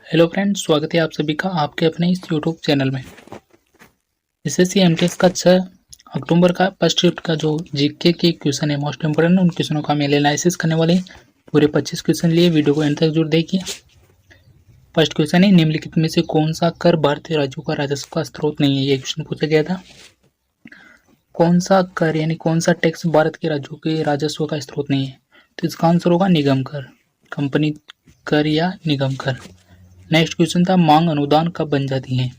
Hello friends, स्वागत है आप सभी का आपके अपने इस यूट्यूब चैनल में। एसएससी एमटीएस का 6 अक्टूबर का फर्स्ट शिफ्ट का जो जीके के क्वेश्चन है मोस्ट इंपोर्टेंट, उन क्वेश्चनों का हम एनालिसिस करने वाले हैं। पूरे 25 क्वेश्चन लिए, वीडियो को एंड तक जरूर देखिए। फर्स्ट क्वेश्चन है, निम्नलिखित में से कौन सा कर भारतीय राज्यों का राजस्व का स्रोत नहीं है। ये क्वेश्चन पूछा गया था। कौन सा कर यानी कौन सा टैक्स भारत के राज्यों के राजस्व का स्रोत नहीं है, तो इसका आंसर होगा निगम कर, कंपनी कर या निगम कर। नेक्स्ट क्वेश्चन था, मांग अनुदान कब बन जाती है।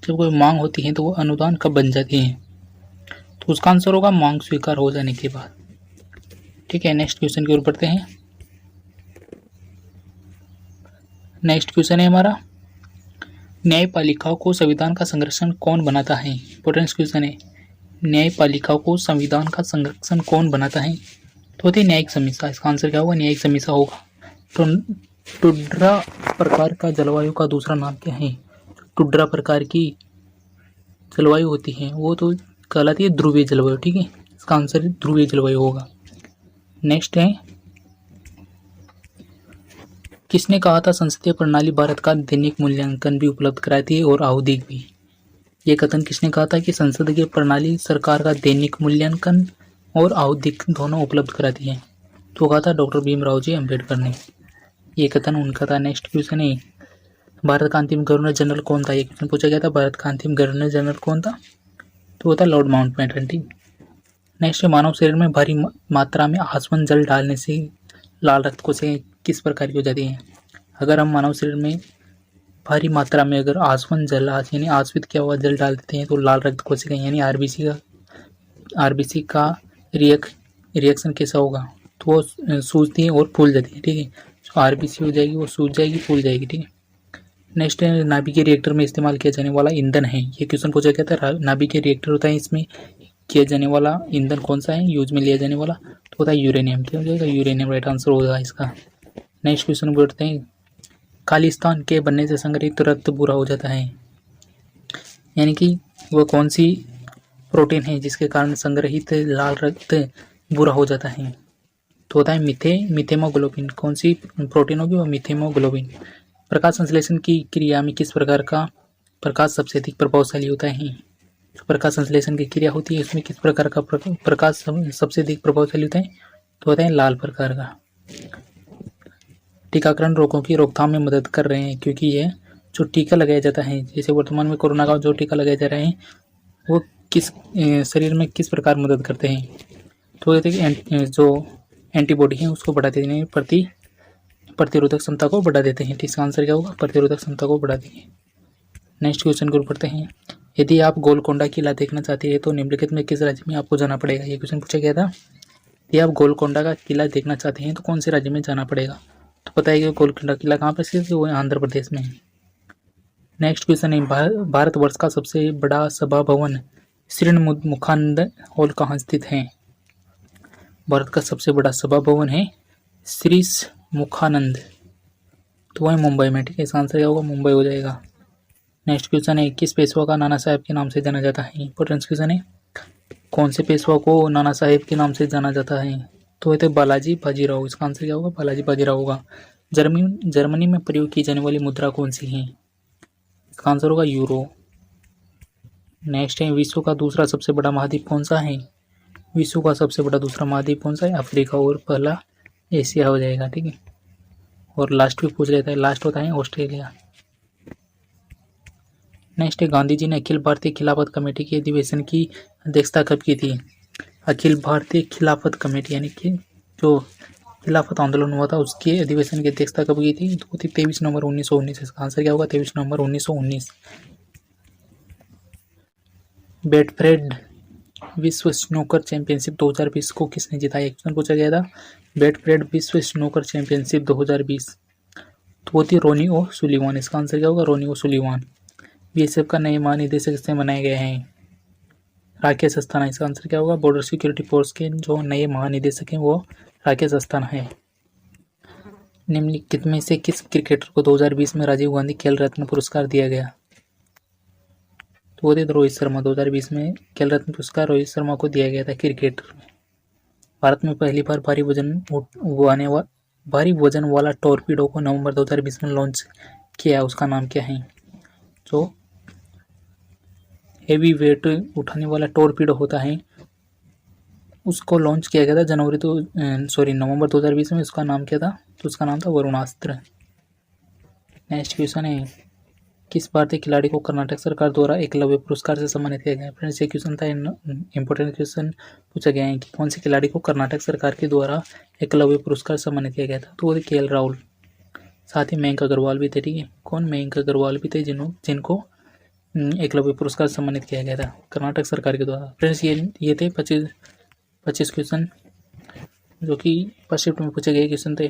जब कोई मांग होती है तो वो अनुदान कब बन जाती है, तो उसका आंसर होगा मांग स्वीकार हो जाने के बाद। ठीक है, नेक्स्ट क्वेश्चन की ओर बढ़ते हैं। नेक्स्ट क्वेश्चन है हमारा, न्यायपालिका को संविधान का संरक्षण कौन बनाता है। इंपॉर्टेंट क्वेश्चन है, न्यायपालिका को संविधान का संरक्षण कौन बनाता है, तो होती है न्यायिक समीक्षा। इसका आंसर क्या होगा, न्यायिक समीक्षा होगा। तो टुड्रा प्रकार का जलवायु का दूसरा नाम क्या है। टुड्रा प्रकार की जलवायु होती है वो तो कहलाती है ध्रुवीय जलवायु। ठीक है, इसका आंसर ध्रुवीय जलवायु होगा। नेक्स्ट है, किसने कहा था संसदीय प्रणाली भारत का दैनिक मूल्यांकन भी उपलब्ध कराती है और आवधिक भी। ये कथन किसने कहा था कि संसदीय प्रणाली सरकार का दैनिक मूल्यांकन और आवधिक दोनों उपलब्ध कराती है, तो कहा था डॉक्टर भीमराव जी अम्बेडकर ने। ये कथन उनका था। नेक्स्ट क्वेश्चन है, भारत का अंतिम गवर्नर जनरल कौन था। ये क्वेश्चन पूछा गया था, भारत का अंतिम गवर्नर जनरल कौन था, तो वो था लॉर्ड माउंटबेटन। ठीक। नेक्स्ट, मानव शरीर में भारी मात्रा में आसवन जल डालने से लाल रक्त कोशिकाएं किस प्रकार की हो जाती हैं। अगर हम मानव शरीर में भारी मात्रा में अगर आसवन जल यानी आश्वित किया हुआ जल डाल देते हैं तो लाल रक्त कोशिकाएं यानी आरबीसी का रिएक्शन कैसा होगा, तो वो सूजती है और फूल जाती है। ठीक है, जो आरबीसी हो जाएगी वो सूज जाएगी, फूल जाएगी। ठीक है। नेक्स्ट है, नाभिकीय रिएक्टर में इस्तेमाल किया जाने वाला ईंधन है। ये क्वेश्चन पूछा गया था। नाभिकीय रिएक्टर होता है, इसमें किया जाने वाला ईंधन कौन सा है, यूज में लिया जाने वाला, तो होता है यूरेनियम। क्या हो जाएगा, यूरेनियम राइट आंसर होगा इसका। नेक्स्ट क्वेश्चन बढ़ते हैं, खालिस्तान के बनने से संग्रहित रक्त बुरा हो जाता है, यानी कि वह कौन सी प्रोटीन है जिसके कारण संग्रहित लाल रक्त बुरा हो जाता है, तो होता है मिथेमोग्लोबिन। कौन सी प्रोटीन होगी, वो मिथेमोग्लोबिन। प्रकाश संश्लेषण की क्रिया में किस प्रकार का प्रकाश सबसे अधिक प्रभावशाली होता है। जो प्रकाश संश्लेषण की क्रिया होती है इसमें किस प्रकार का प्रकाश सबसे अधिक प्रभावशाली होता है, तो होता है लाल प्रकार का। टीकाकरण रोगों की रोकथाम में मदद कर रहे हैं, क्योंकि यह जो टीका लगाया जाता है, जैसे वर्तमान में कोरोना का जो टीका लगाया जा रहा है वो किस शरीर में किस प्रकार मदद करते हैं, तो जो एंटीबॉडी है उसको बढ़ा देते हैं, प्रतिरोधक क्षमता को बढ़ा देते हैं। इसका आंसर क्या होगा, प्रतिरोधक क्षमता को बढ़ा देंगे। नेक्स्ट क्वेश्चन को पढ़ते हैं, यदि आप गोलकोंडा किला देखना चाहते हैं तो निम्नलिखित में किस राज्य में आपको जाना पड़ेगा। ये क्वेश्चन पूछा गया था। यदि आप गोलकोंडा का किला देखना चाहते हैं तो कौन से राज्य में जाना पड़ेगा, तो पता है कि गोलकोंडा किला कहाँ पर स्थित है, वो आंध्र प्रदेश में है। नेक्स्ट क्वेश्चन है, भारतवर्ष का सबसे बड़ा सभा भवन श्री मुखानंद हॉल कहाँ स्थित है। भारत का सबसे बड़ा सभा भवन है श्री मुखानंद, तो वह मुंबई में। ठीक है, इसका आंसर क्या होगा, मुंबई हो जाएगा। नेक्स्ट क्वेश्चन है, किस पेशवा का नाना साहेब के नाम से जाना जाता है। इंपॉर्टेंट क्वेश्चन है, कौन से पेशवा को नाना साहेब के नाम से जाना जाता है, तो ये बालाजी बाजीराव। इसका आंसर क्या होगा, बालाजी बाजीराव होगा। जर्मनी में प्रयोग की जाने वाली मुद्रा कौन सी है, इसका आंसर होगा यूरो। नेक्स्ट है, विश्व का दूसरा सबसे बड़ा महाद्वीप कौन सा है। विश्व का सबसे बड़ा दूसरा महाद्वीप कौन सा है, अफ्रीका, और पहला एशिया हो जाएगा। ठीक है, और लास्ट भी पूछ लेता है, लास्ट होता है ऑस्ट्रेलिया। नेक्स्ट है, गांधी जी ने अखिल भारतीय खिलाफत कमेटी के अधिवेशन की अध्यक्षता कब की थी। अखिल भारतीय खिलाफत कमेटी यानी कि जो खिलाफत आंदोलन हुआ था उसके अधिवेशन की अध्यक्षता कब की थी, तो थी 23 नवंबर 1919। इसका आंसर क्या होगा, 23 नवंबर 1919। बेटफ्रेड विश्व स्नूकर चैंपियनशिप 2020 को किसने जीता, एक क्वेश्चन पूछा गया था। बेटफ्रेड विश्व स्नूकर चैंपियनशिप 2020, तो वो थी रोनी ओ सुलिवान। इसका आंसर क्या होगा, रोनी ओ सुलिवान। बीएसएफ का नए महानिदेशक से बनाए गए हैं, राकेश अस्थाना। इसका आंसर क्या होगा, बॉर्डर सिक्योरिटी फोर्स के जो नए महानिदेशक हैं वो राकेश अस्थाना है। निम्नलिखित में से किस क्रिकेटर को 2020 में राजीव गांधी खेल रत्न पुरस्कार दिया गया, तो वो थे रोहित शर्मा। 2020 में खेल रत्न पुरस्कार रोहित शर्मा को दिया गया था क्रिकेटर में। भारत में पहली बार भारी वजन वाला टॉर्पीडो को नवंबर 2020 में लॉन्च किया, उसका नाम क्या है? जो हेवी वेट उठाने वाला टॉर्पीडो होता है, उसको लॉन्च किया गया था नवंबर 2020 में। उसका नाम क्या था? तो उसका नाम था वरुणास्त्र। नेक्स्ट क्वेश्चन है, किस भारतीय खिलाड़ी को कर्नाटक सरकार द्वारा एकलव्य पुरस्कार से सम्मानित किया गया? फ्रेंड्स, ये क्वेश्चन था, इंपॉर्टेंट क्वेश्चन पूछा गया है कि कौन से खिलाड़ी को कर्नाटक सरकार के द्वारा एकलव्य पुरस्कार सम्मानित किया गया था? तो वो थे KL राहुल। साथ ही मयंक अग्रवाल भी थे। ठीक है, कौन? मयंक अग्रवाल भी थे जिनको एकलव्य पुरस्कार सम्मानित किया गया था कर्नाटक सरकार के द्वारा। फ्रेंड्स, ये थे 25 क्वेश्चन जो कि फर्स्ट शिफ्ट में पूछे गए क्वेश्चन थे।